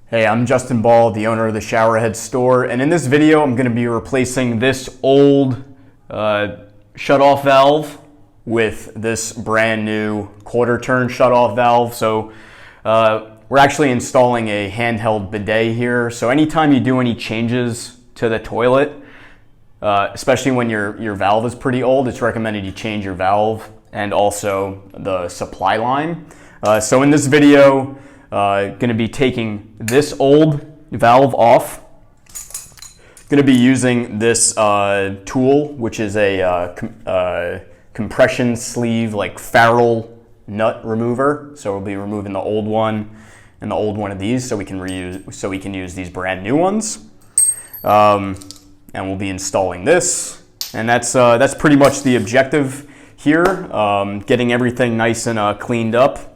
Hey, I'm Justin Ball, the owner of the Showerhead store, and in this video I'm going to be replacing this old shut-off valve with this brand new quarter-turn shut-off valve. So we're actually installing a handheld bidet here, so anytime you do any changes to the toilet, especially when your valve is pretty old, it's recommended you change your valve and also the supply line. So in this video, going to be taking this old valve off. Going to be using this tool, which is a compression sleeve, like ferrule nut remover. So we'll be removing the old one and the old one of these, so we can use these brand new ones. And we'll be installing this, and that's pretty much the objective here. Getting everything nice and cleaned up.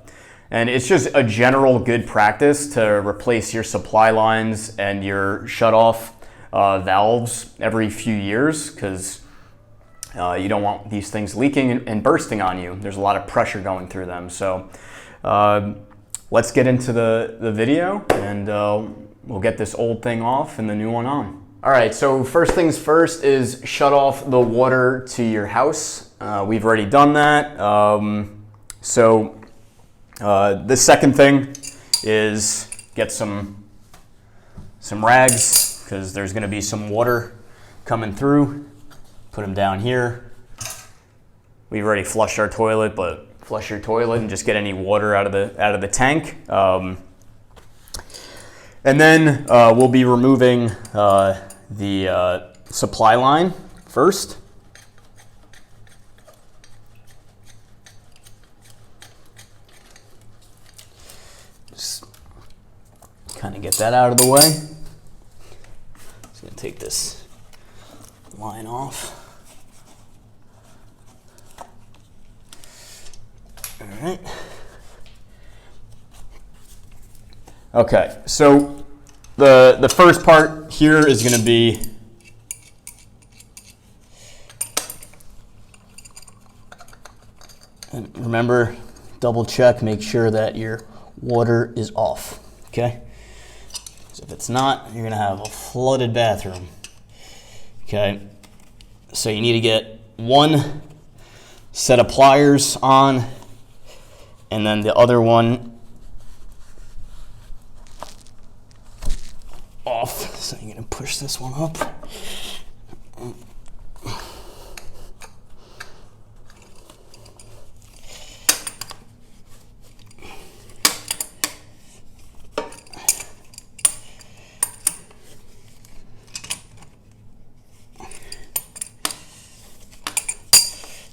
And it's just a general good practice to replace your supply lines and your shutoff valves every few years, because you don't want these things leaking and bursting on you. There's a lot of pressure going through them. So let's get into the video, and we'll get this old thing off and the new one on. All right, so first things first is shut off the water to your house. We've already done that. The second thing is get some rags, because there's going to be some water coming through. Put them down here. We've already flushed our toilet, but flush your toilet and just get any water out of the tank. And then we'll be removing the supply line first. Just kind of get that out of the way. Just gonna take this line off. All right. Okay, so the first part here is going to be and remember, double check, make sure that your water is off, okay? So if it's not, you're going to have a flooded bathroom, okay? So you need to get one set of pliers on, and then the other one off. So you're going to push this one up.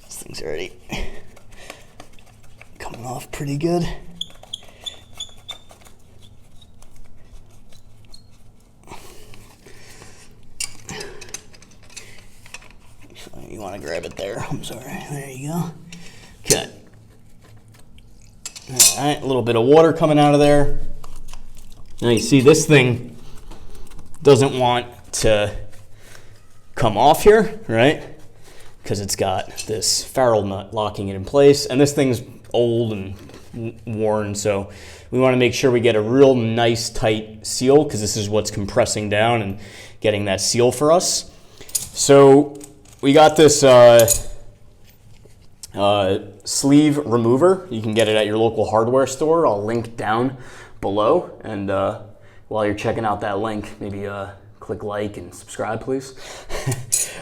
This thing's already coming off pretty good. You want to grab it there. I'm sorry. There you go. Okay. All right, a little bit of water coming out of there. Now you see this thing doesn't want to come off here, right? Because it's got this ferrule nut locking it in place, and this thing's old and worn, so we want to make sure we get a real nice tight seal, because this is what's compressing down and getting that seal for us. So we got this sleeve remover. You can get it at your local hardware store. I'll link down below, and while you're checking out that link, maybe click like and subscribe, please.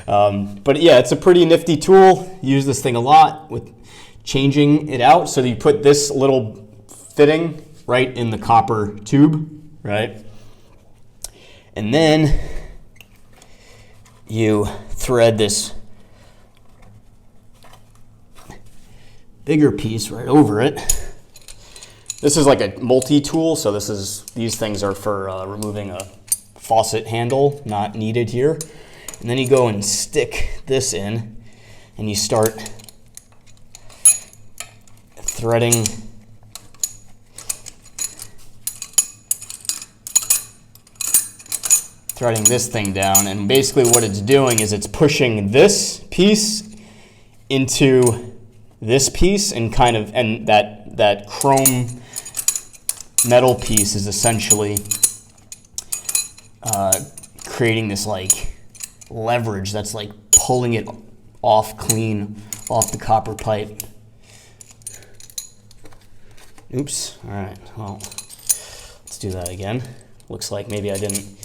But yeah, it's a pretty nifty tool. Use this thing a lot with changing it out. So you put this little fitting right in the copper tube, right? And then you thread this bigger piece right over it. This is like a multi-tool, so these things are for removing a faucet handle, not needed here. And then you go and stick this in, and you start threading this thing down, and basically what it's doing is it's pushing this piece into this piece, and that chrome metal piece is essentially creating this like leverage that's like pulling it off clean off the copper pipe. Oops. All right. Well, let's do that again. Looks like maybe I didn't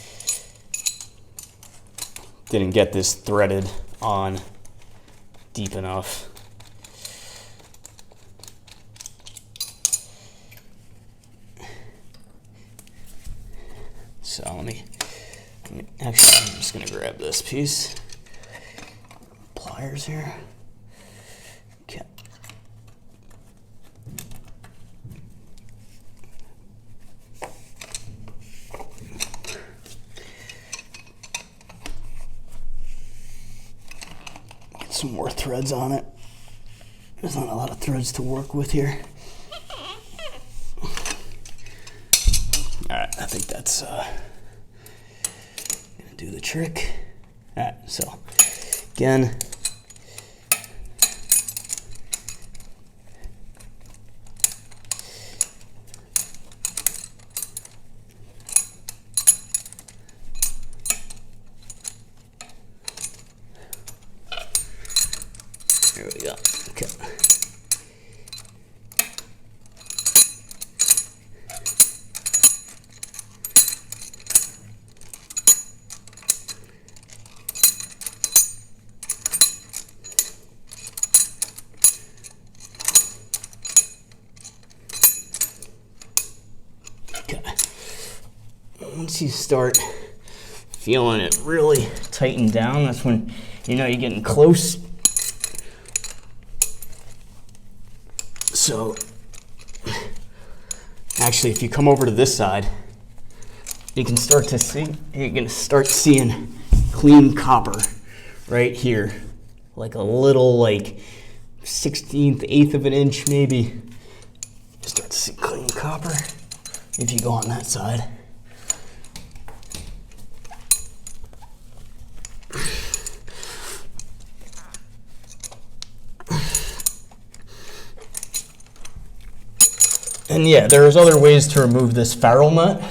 get this threaded on deep enough. So let me actually, I'm just gonna grab this piece. Pliers here. Okay. Get some more threads on it. There's not a lot of threads to work with here. All right, I think that's gonna do the trick. All right, so again, there we go. Okay. Once you start feeling it really tighten down, that's when you know you're getting close. So actually, if you come over to this side, you can start to see, you're gonna start seeing clean copper right here, like a little like 1/16, 1/8 of an inch maybe. You start to see clean copper if you go on that side. And yeah, there's other ways to remove this ferrule nut,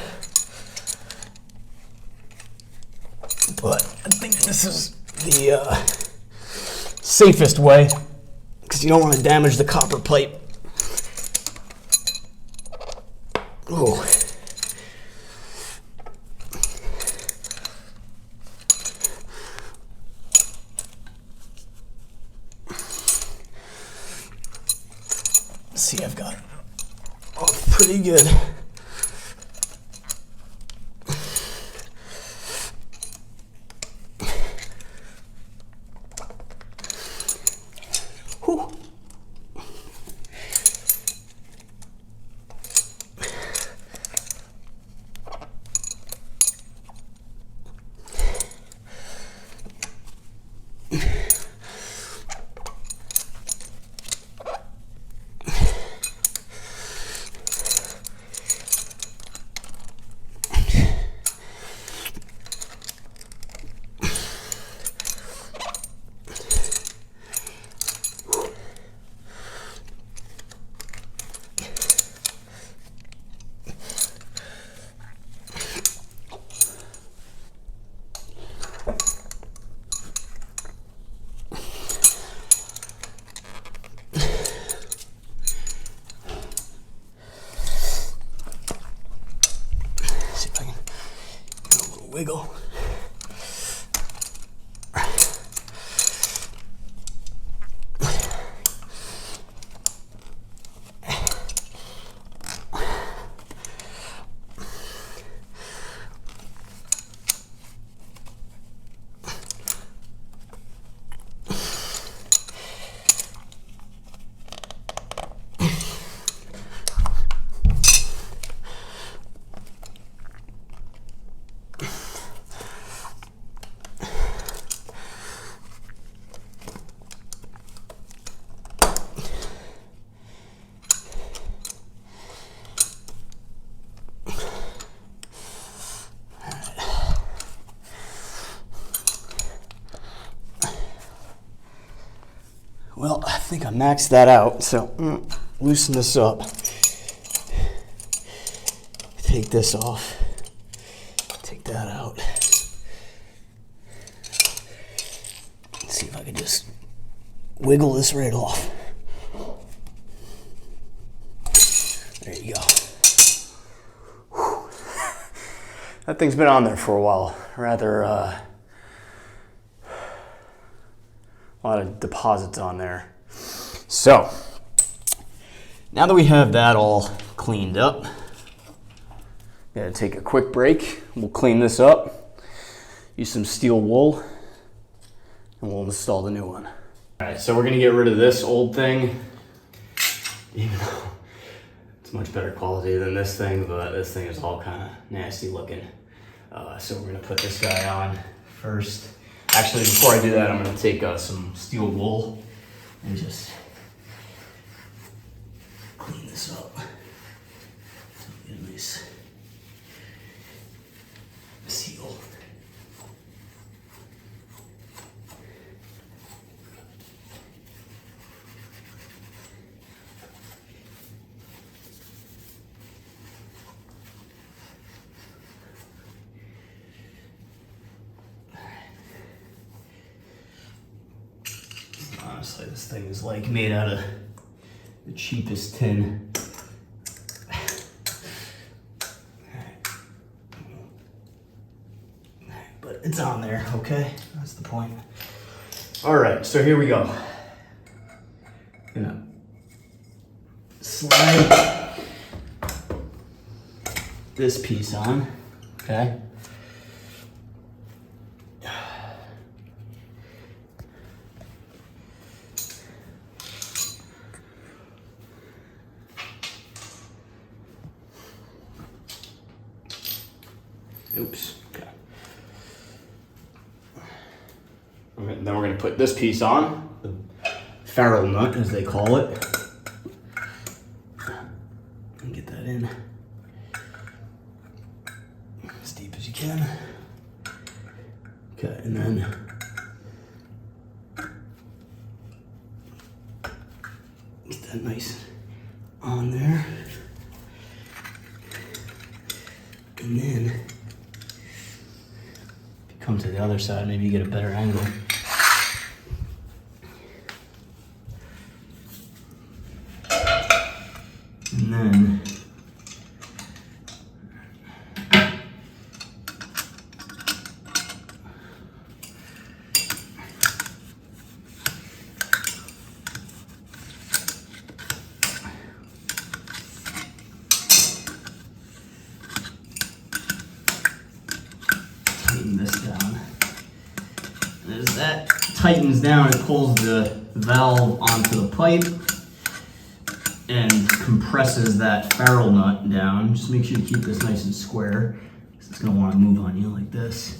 but I think this is the safest way because you don't want to damage the copper pipe. Oh. See, I've got it off pretty good. Whew. Wiggle. Well, I think I maxed that out, so loosen this up. Take this off. take that out. Let's see if I can just wiggle this right off. There you go. Whew. That thing's been on there for a while. Rather, a lot of deposits on there. So, now that we have that all cleaned up, gotta take a quick break. We'll clean this up, use some steel wool, and we'll install the new one. All right, so we're gonna get rid of this old thing, even though it's much better quality than this thing, but this thing is all kind of nasty looking. So we're gonna put this guy on first. Actually, before I do that, I'm gonna take some steel wool and just clean this up. Get a nice seal. Honestly, this thing is like made out of the cheapest tin. But it's on there, okay? That's the point. All right, so here we go. Gonna slide this piece on, okay? Oops. Okay. Then we're going to put this piece on, the ferrule nut as they call it. And get that in as deep as you can. Okay, and then get that nice on there. And then come to the other side, maybe you get a better angle. And then tighten this down. And as that tightens down, it pulls the valve onto the pipe and compresses that ferrule nut down. Just make sure you keep this nice and square, because it's going to want to move on you like this.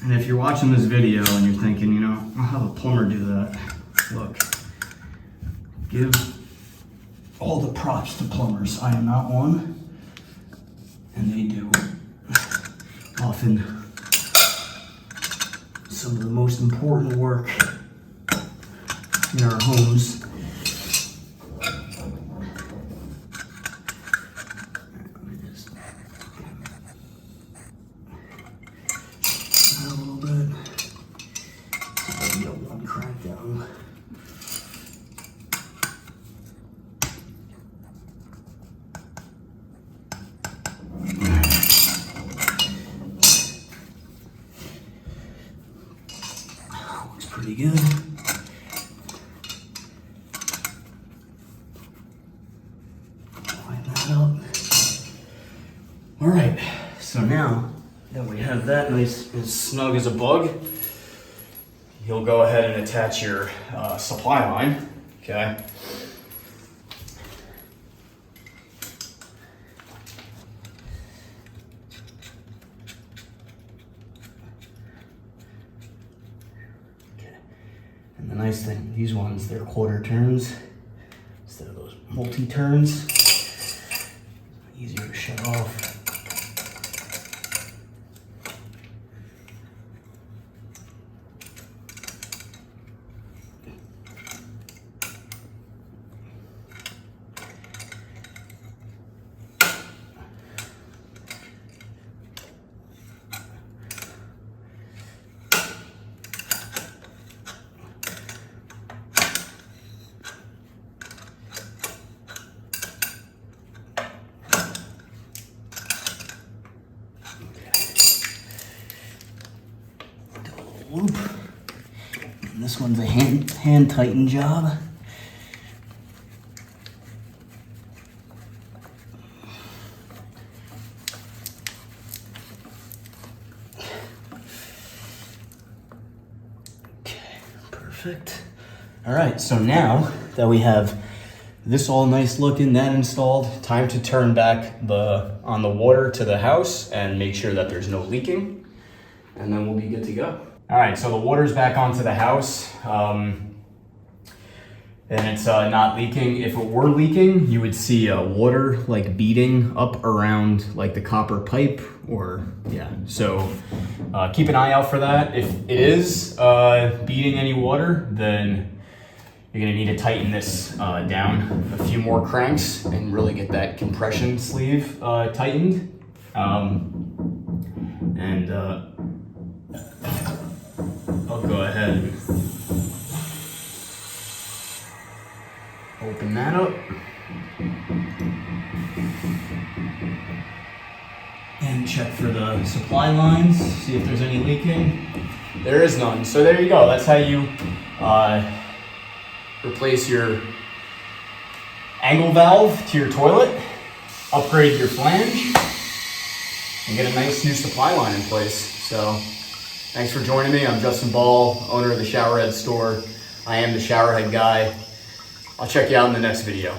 And if you're watching this video and you're thinking, you know, I'll have a plumber do that. Look, give all the props to plumbers. I am not one, and they do often some of the most important work in our homes. A little bit. So get one crack down. Looks pretty good. Line that up. All right. So now that we have that nice and snug as a bug, you'll go ahead and attach your supply line, okay? And the nice thing, these ones, they're quarter turns instead of those multi-turns. easier to shut off. Loop. And this one's a hand tighten job. Okay, perfect. All right, so now that we have this all nice looking, that installed, time to turn back on the water to the house and make sure that there's no leaking, and then we'll be good to go. All right, so the water's back onto the house, and it's not leaking. If it were leaking, you would see water like beading up around like the copper pipe, or yeah. So keep an eye out for that. If it is beading any water, then you're gonna need to tighten this down a few more cranks and really get that compression sleeve tightened. I'll go ahead and open that up. And check for the supply lines, see if there's any leaking. There is none, so there you go. That's how you replace your angle valve to your toilet, upgrade your flange, and get a nice new supply line in place. So thanks for joining me. I'm Justin Ball, owner of the Showerhead store. I am the Showerhead guy. I'll check you out in the next video.